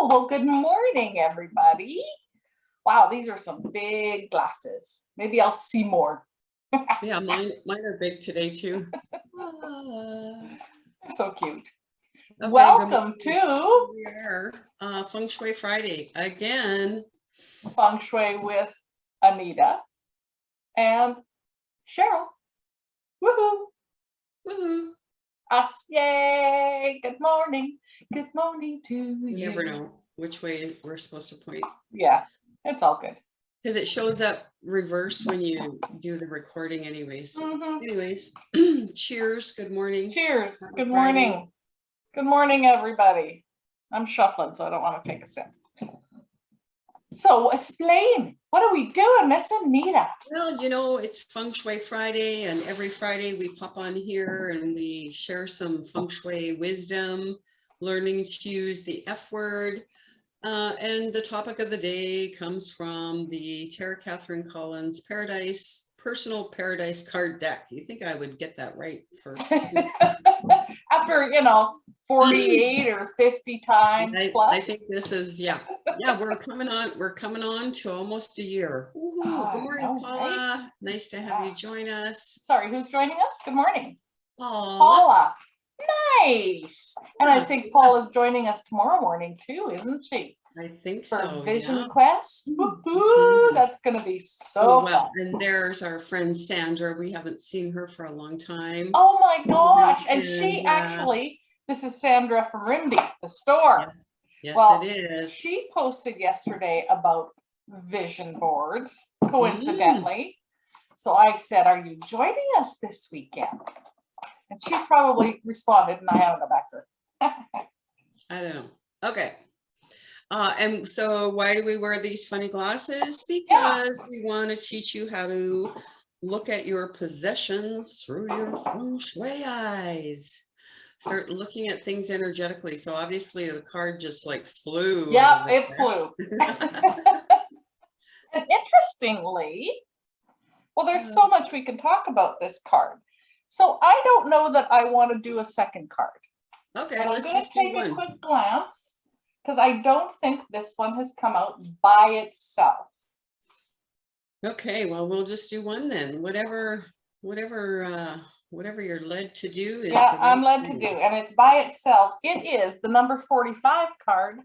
Well, good morning, everybody. Wow, these are some big glasses. Maybe I'll see more. Yeah, mine are big today too. They're so cute. Okay, Welcome to we are Feng Shui Friday again. Feng Shui with Anita and Cheryl. Woohoo! Woohoo! Us, yay! Good morning. Good morning to you. You never know which way we're supposed to point. Yeah, it's all good. Because it shows up reverse when you do the recording anyways. Anyways, cheers. Good morning. Cheers. Happy Good Friday. morning. Good morning, everybody. I'm shuffling, so I don't want to take a sip. So explain, what are we doing, Miss Anita? Well, you know, it's Feng Shui Friday, and every Friday we pop on here and we share some Feng Shui wisdom, learning to use the F word. And the topic of the day comes from the Tara Catherine Collins Personal Paradise card deck. You think I would get that right first? After, 48 or 50 times plus. I think this is, yeah, we're coming on to almost a year. Good morning, Paula. Right? Nice to have you join us. Sorry, who's joining us? Good morning. Paula. Nice. And I think Paula's joining us tomorrow morning too, isn't she? I think for so. Vision Quest. That's gonna be so fun. And there's our friend Sandra. We haven't seen her for a long time. Oh my gosh. And she actually, this is Sandra from Rimby, the store. Yes, well, it is. She posted yesterday about vision boards, coincidentally. So I said, are you joining us this weekend? And she's probably responded and I haven't got back to her. I don't know. Okay. And so why do we wear these funny glasses? Because we want to teach you how to look at your possessions through your Feng Shui eyes. Start looking at things energetically. So obviously the card just like flew. Yeah, it flew. And interestingly, well, there's so much we can talk about this card. So I don't know that I want to do a second card. Okay, but let's I'm going just to take a quick glance because I don't think this one has come out by itself. Okay, well, we'll just do one then. Whatever you're led to do. Yeah, I'm led to do, and it's by itself. It is the number 45 card,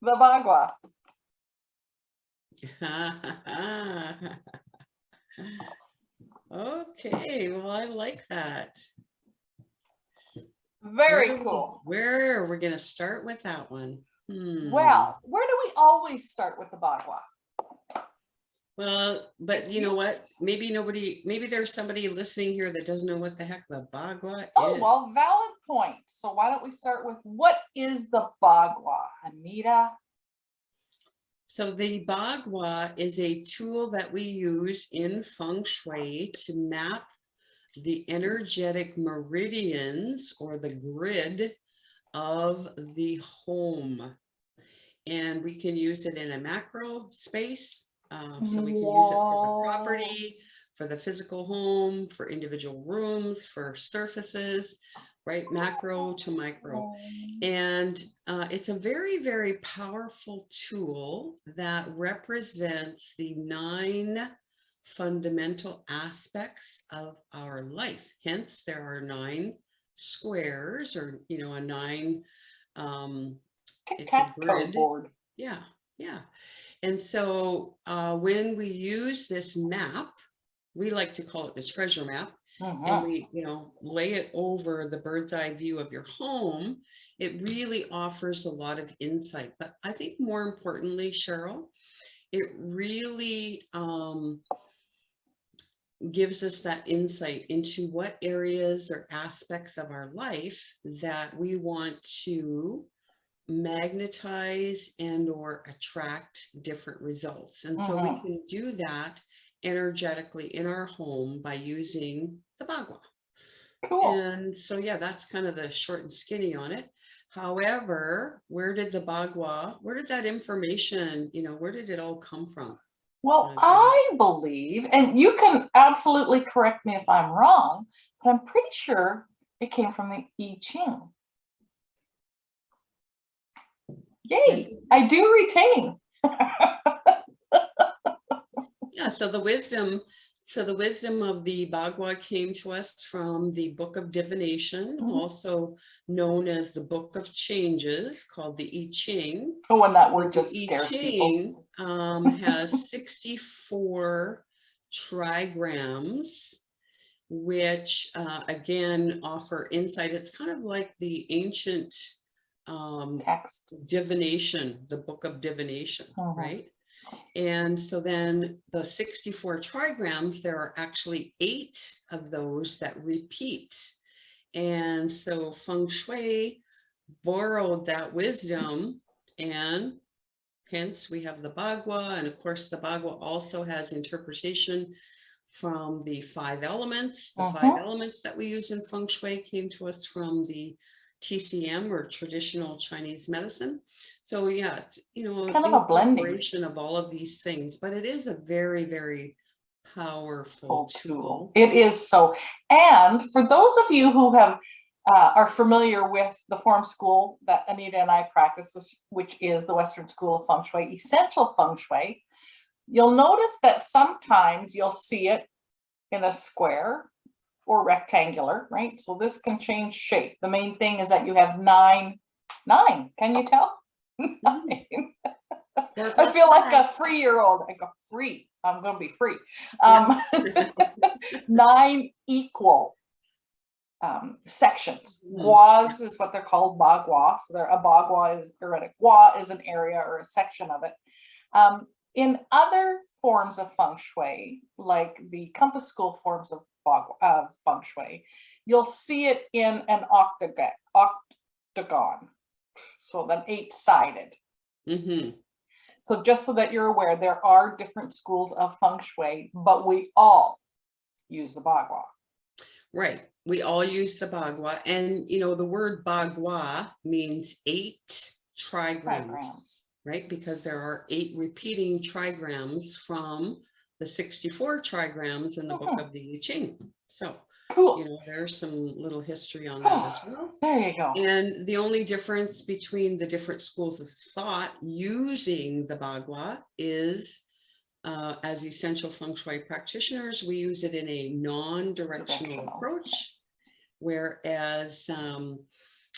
the Bagua. Okay, well, I like that. Very cool. Where are we going to start with that one? Well, where do we always start with the Bagua? Well, but you know what? Maybe there's somebody listening here that doesn't know what the heck the Bagua is. Oh, well, valid point. So why don't we start with what is the Bagua, Anita? So the Bagua is a tool that we use in Feng Shui to map the energetic meridians or the grid of the home. And we can use it in a macro space. So we can use it for the property, for the physical home, for individual rooms, for surfaces, right? Macro to micro. And it's a very, very powerful tool that represents the 9 fundamental aspects of our life. Hence, there are 9 squares, or a 9 it's a grid board. Yeah. And so when we use this map, we like to call it the treasure map, and we lay it over the bird's eye view of your home. It really offers a lot of insight, but I think more importantly, Cheryl, it really gives us that insight into what areas or aspects of our life that we want to magnetize and or attract different results. And so we can do that energetically in our home by using the Bagua. Cool. And so, yeah, that's kind of the short and skinny on it. However, where did that information, where did it all come from? Well, I believe, and you can absolutely correct me if I'm wrong, but I'm pretty sure it came from the I Ching. Yay, I do retain. Yeah, so the wisdom of the Bagua came to us from the Book of Divination, also known as the Book of Changes, called the I Ching. Oh, and that word The just I scares people. Ching has 64 trigrams, which again offer insight. It's kind of like the ancient Text. divination, the Book of Divination, right? And so then the 64 trigrams, there are actually 8 of those that repeat. And so Feng Shui borrowed that wisdom, and hence we have the Bagua. And of course, the Bagua also has interpretation from the 5 elements. The 5 elements that we use in Feng Shui came to us from the TCM, or traditional Chinese medicine. So yeah, it's, you know, kind of a blending incorporation of all of these things, but it is a very, very powerful tool. It is so. And for those of you who have are familiar with the form school that Anita and I practice, which is the Western School of Feng Shui, Essential Feng Shui, you'll notice that sometimes you'll see it in a square or rectangular, right? So this can change shape. The main thing is that you have 9. Can you tell? 9. I feel like a 3-year-old. I go free. I'm going to be free. 9 equal sections. Guas is what they're called, bagua. So a bagua is, or a gua is an area or a section of it. In other forms of feng shui, like the compass school forms of feng shui, you'll see it in an octagon. So then 8-sided. So just so that you're aware, there are different schools of feng shui, but we all use the bagua. Right. We all use the Bagua, and you know, the word Bagua means 8 trigrams, right? Because there are 8 repeating trigrams from the 64 trigrams in the Book of the I Ching. So, cool. You know, there's some little history on that as well. There you go. And the only difference between the different schools of thought using the Bagua is, as Essential Feng Shui practitioners, we use it in a non-directional approach, whereas,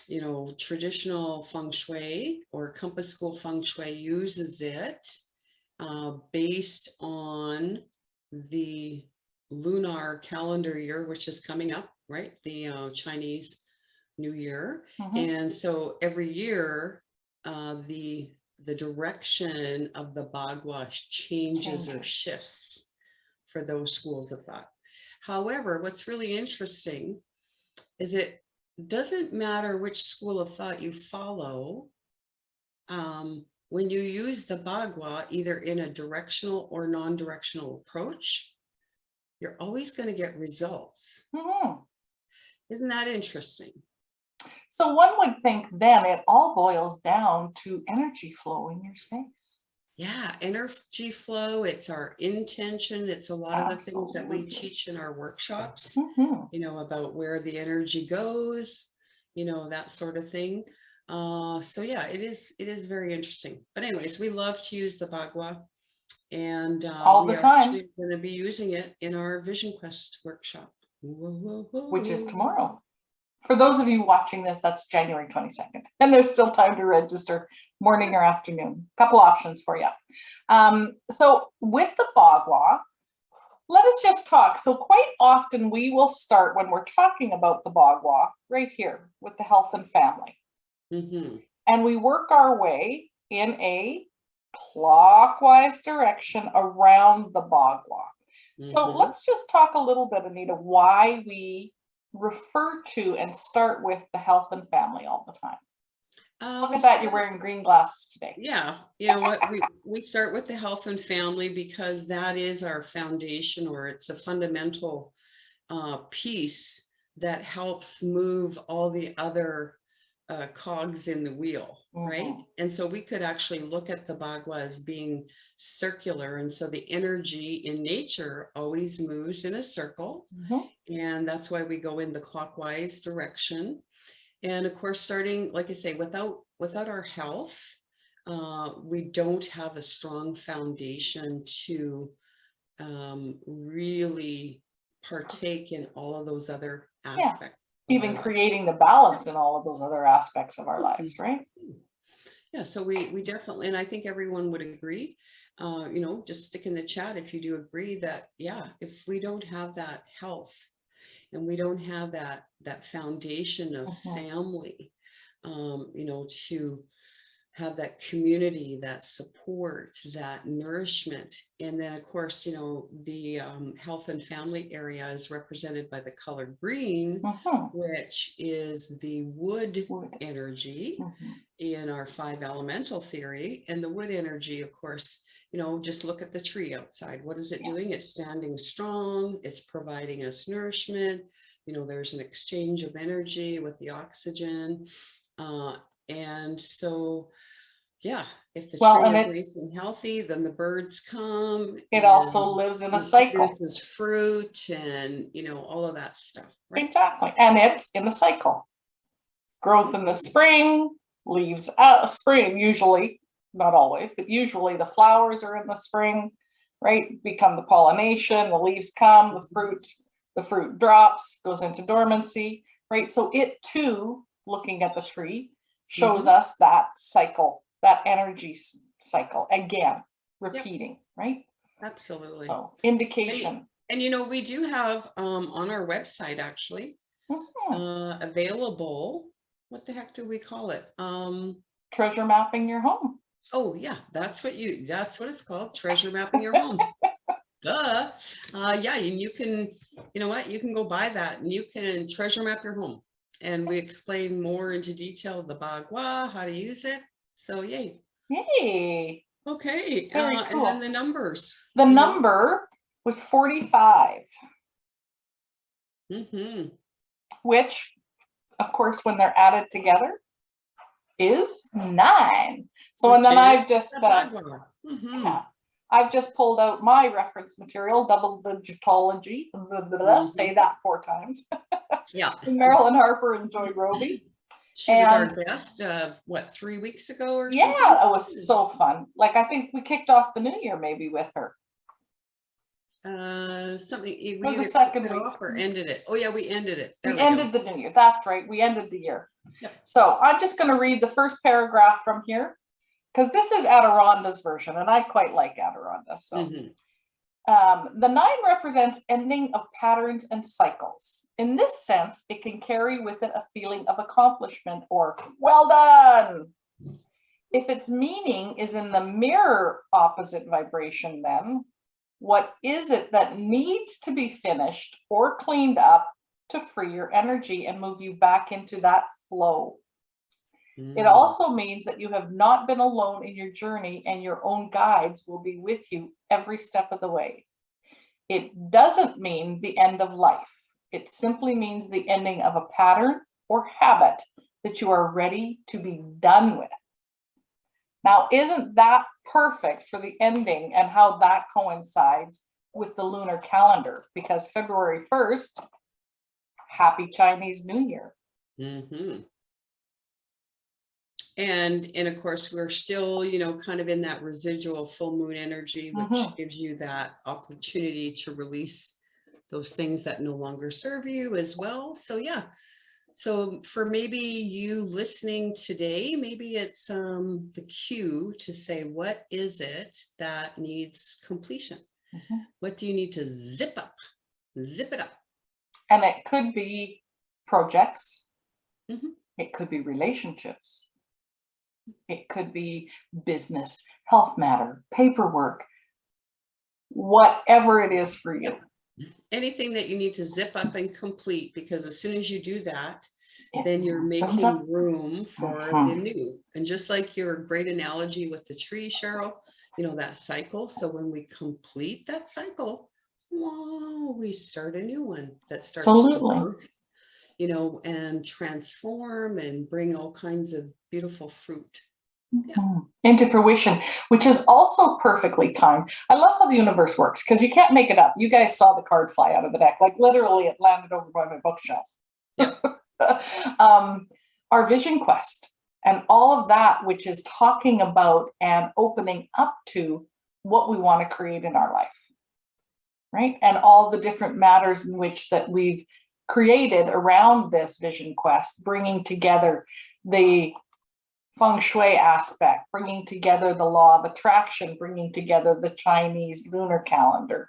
you know, traditional Feng Shui or compass school Feng Shui uses it based on the lunar calendar year, which is coming up, right? The Chinese New Year. And so every year, the direction of the Bagua changes or shifts for those schools of thought. However, what's really interesting is it doesn't matter which school of thought you follow. When you use the Bagua, either in a directional or non-directional approach, you're always going to get results. Isn't that interesting? So one would think then it all boils down to energy flow in your space. Yeah, energy flow, it's our intention. It's a lot of the things that we teach in our workshops, you know, about where the energy goes, you know, that sort of thing. So yeah, it is very interesting. But anyways, we love to use the Bagua, and all the time. We're going to be using it in our Vision Quest workshop, which is tomorrow. For those of you watching this, that's January 22nd, and there's still time to register, morning or afternoon. Couple options for you. So with the Bagua, let us just talk. So quite often we will start when we're talking about the Bagua right here with the health and family. And we work our way in a clockwise direction around the Bagua. So let's just talk a little bit, Anita, why we refer to and start with the health and family all the time. Look at that, you're wearing green glasses today. Yeah, you know what, we start with the health and family because that is our foundation, or it's a fundamental piece that helps move all the other cogs in the wheel, right? And so we could actually look at the Bagua as being circular, and so the energy in nature always moves in a circle, and that's why we go in the clockwise direction. And of course, starting, like I say, without our health, we don't have a strong foundation to really partake in all of those other aspects. Even creating the balance in all of those other aspects of our lives, right? Yeah, so we definitely, and I think everyone would agree, you know, just stick in the chat if you do agree that, yeah, if we don't have that health and we don't have that foundation of family, you know, to have that community, that support, that nourishment. And then of course, you know, the health and family area is represented by the color green, which is the wood energy in our 5 elemental theory. And the wood energy, of course, you know, just look at the tree outside. What is it doing? It's standing strong. It's providing us nourishment. You know, there's an exchange of energy with the oxygen. And so, yeah, if the tree is nice and healthy, then the birds come. It also lives in a cycle. It produces fruit and, you know, all of that stuff. Right? Exactly. And it's in a cycle. Growth in the spring, leaves out spring, usually, not always, but usually the flowers are in the spring, right? Become the pollination, the leaves come, the fruit drops, goes into dormancy, right? So it too, looking at the tree, shows us that cycle, that energy cycle, again, repeating, right? Absolutely. So indication. And you know, we do have on our website actually available, what the heck do we call it? Treasure mapping your home. Oh yeah, that's what it's called, treasure mapping your home. Duh. Yeah, and you can, you know what, you can go buy that and you can treasure map your home. And we explain more into detail the Bagua, how to use it. So yay. Yay. Okay. Very cool. And then the numbers. The number was 45. Which, of course, when they're added together, is 9. So, and then I've just I've just pulled out my reference material, double digitology. Say that 4 times. Yeah. Marilyn Harper and Joy Roby. She was our guest, what, 3 weeks ago or something? Yeah, it was so fun. Like, I think we kicked off the new year maybe with her. Something we or either the second kicked it week off or ended it. Oh yeah, we ended it. We ended the new year. That's right. We ended the year. Yep. So I'm just going to read the first paragraph from here because this is Adironda's version and I quite like Adironda. So the 9 represents ending of patterns and cycles. In this sense, it can carry with it a feeling of accomplishment or well done. If its meaning is in the mirror opposite vibration, then what is it that needs to be finished or cleaned up to free your energy and move you back into that flow? It also means that you have not been alone in your journey and your own guides will be with you every step of the way. It doesn't mean the end of life. It simply means the ending of a pattern or habit that you are ready to be done with. Now, isn't that perfect for the ending and how that coincides with the lunar calendar? Because February 1st, happy Chinese New Year. And of course, we're still, you know, kind of in that residual full moon energy, which gives you that opportunity to release those things that no longer serve you as well. So yeah. So for maybe you listening today, maybe it's the cue to say, what is it that needs completion? What do you need to zip up? Zip it up. And it could be projects. It could be relationships. It could be business, health matter, paperwork, whatever it is for you. Anything that you need to zip up and complete, because as soon as you do that, then you're making room for the new. And just like your great analogy with the tree, Cheryl, you know, that cycle. So when we complete that cycle, whoa, we start a new one that starts to birth, you know, and transform and bring all kinds of beautiful fruit. Into fruition, which is also perfectly timed. I love how the universe works because you can't make it up. You guys saw the card fly out of the deck. Like literally it landed over by my bookshelf. Our vision quest. and all of that, which is talking about and opening up to what we want to create in our life, right? And all the different matters in which that we've created around this vision quest, bringing together the Feng Shui aspect, bringing together the law of attraction, bringing together the Chinese lunar calendar,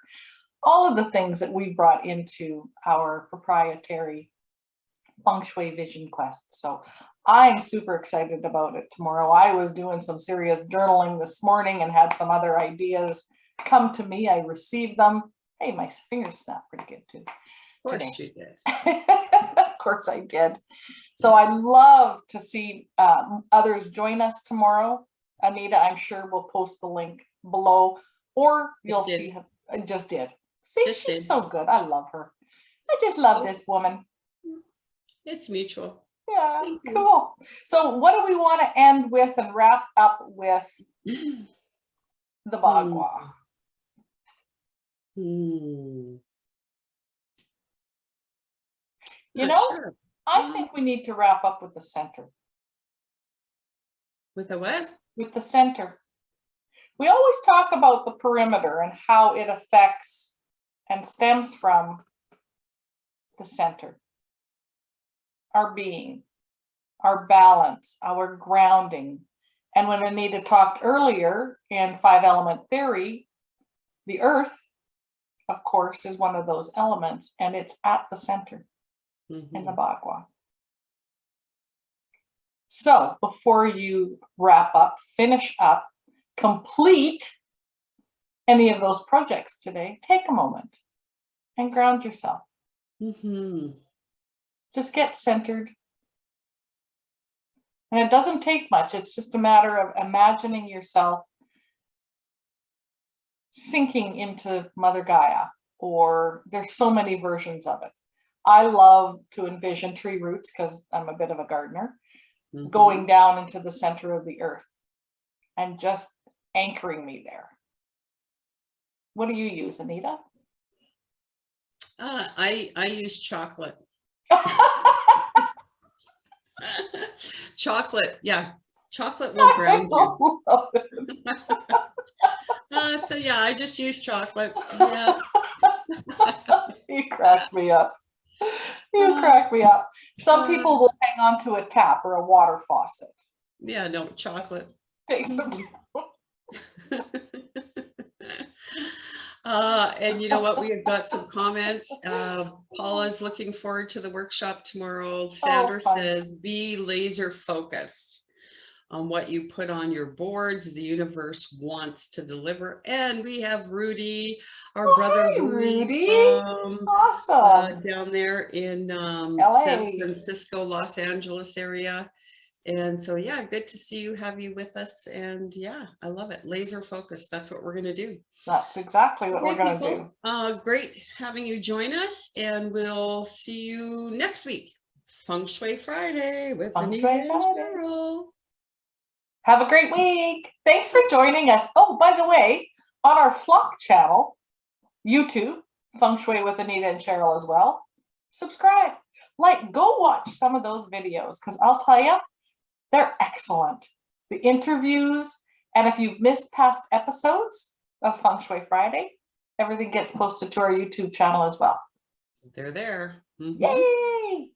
all of the things that we brought into our proprietary Feng Shui vision quest. So I'm super excited about it tomorrow. I was doing some serious journaling this morning and had some other ideas come to me. I received them. Hey, my fingers snap pretty good too. Of course you did. Of course I did. So I love to see others join us tomorrow. Anita, I'm sure will post the link below, or you'll see. I just did. See, she's so good. I love her. I just love this woman. It's mutual. Yeah, cool. So what do we want to end with and wrap up with the Bagua? You know, sure. I think we need to wrap up with the center. With the what? With the center. We always talk about the perimeter and how it affects and stems from the center. Our being, our balance, our grounding. And when Anita talked earlier in 5-element theory, the earth, of course, is one of those elements, and it's at the center in the Bagua. So before you wrap up, finish up, complete any of those projects today, take a moment and ground yourself. Just get centered. And it doesn't take much. It's just a matter of imagining yourself sinking into Mother Gaia, or there's so many versions of it. I love to envision tree roots, because I'm a bit of a gardener, going down into the center of the earth and just anchoring me there. What do you use, Anita? I use chocolate. Chocolate, yeah. Chocolate will ground you. So yeah, I just use chocolate. Yeah. You crack me up. You crack me up. Some people will hang on to a tap or a water faucet. Yeah, no, chocolate. Take some and you know what? We have got some comments. Paula's looking forward to the workshop tomorrow. Sandra says, be laser focused on what you put on your boards. The universe wants to deliver. And we have Rudy, our brother Rudy from awesome. down there in San Francisco, Los Angeles area. And so, yeah, good to see you, have you with us. And yeah, I love it. Laser focused. That's what we're going to do. That's exactly what we're going to do. Great having you join us. And we'll see you next week. Feng Shui Friday with Anita and Cheryl. Have a great week. Thanks for joining us. Oh, by the way, on our Flock channel, YouTube, Feng Shui with Anita and Cheryl as well. Subscribe. Go watch some of those videos, because I'll tell you, they're excellent. The interviews, and if you've missed past episodes of Feng Shui Friday, everything gets posted to our YouTube channel as well. They're there. Yay!